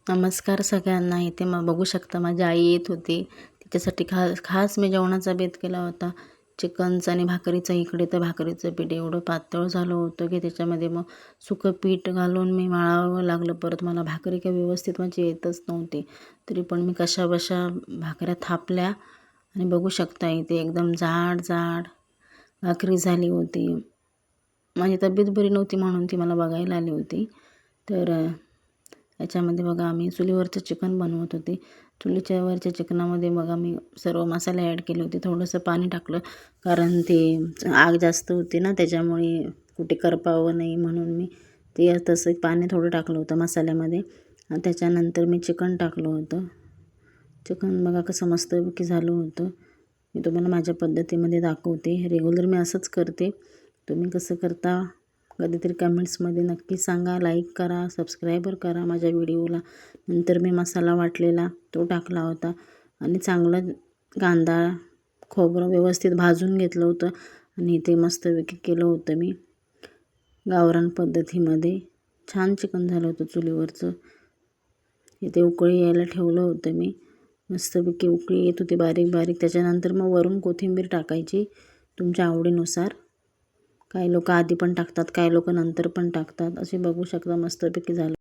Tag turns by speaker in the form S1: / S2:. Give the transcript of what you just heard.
S1: नमस्कार सगळ्यांना. इथे मग बघू शकता माझी आई येत होती. तिच्यासाठी खास मी जेवणाचा बेत केला होता. चिकनचा आणि भाकरीचा. इकडे तर भाकरीचं पीठ एवढं पातळ झालं होतं की त्याच्यामध्ये मग सुकं पीठ घालून मी मळावं लागलं. परत मला भाकरी काही व्यवस्थित माझी येतच नव्हती. तरी पण मी कशाबशा भाकऱ्या थापल्या आणि बघू शकता इथे एकदम जाड जाड भाकरी झाली होती. माझी तब्येत बरी नव्हती म्हणून ती मला बघायला आली होती. तर याच्यामध्ये बघा आम्ही चुलीवरचं चिकन बनवत होते. चुलीच्यावरच्या चिकनामध्ये बघा आम्ही सर्व मसाले ॲड केले होते. थोडंसं पाणी टाकलं कारण ते आग जास्त होती ना, त्याच्यामुळे कुठे करपावं नाही म्हणून मी ते तसं पाणी थोडं टाकलं होतं मसाल्यामध्ये. आणि त्याच्यानंतर मी चिकन टाकलं होतं. चिकन बघा कसं मस्तपैकी झालं होतं. मी तुम्हाला माझ्या पद्धतीमध्ये दाखवते. रेग्युलर मी असंच करते. तुम्ही कसं करता कधीतरी कमेंट्समध्ये नक्की सांगा. लाईक करा, सबस्क्राईबर करा माझ्या व्हिडिओला. नंतर मी मसाला वाटलेला तो टाकला होता आणि चांगलं कांदा खोबरं व्यवस्थित भाजून घेतलं होतं आणि ते मस्तपैकी केलं होतं मी गावरान पद्धतीमध्ये. छान चिकन झालं होतं चुलीवरचं. इथे उकळी यायला ठेवलं होतं मी. मस्तपैकी उकळी येत होती बारीक बारीक. त्याच्यानंतर मग वरून कोथिंबीर टाकायची तुमच्या आवडीनुसार. काही लोक आधी पण टाकतात, काही लोक नंतर पण टाकतात. असे बघू शकता मस्तपैकी झालं.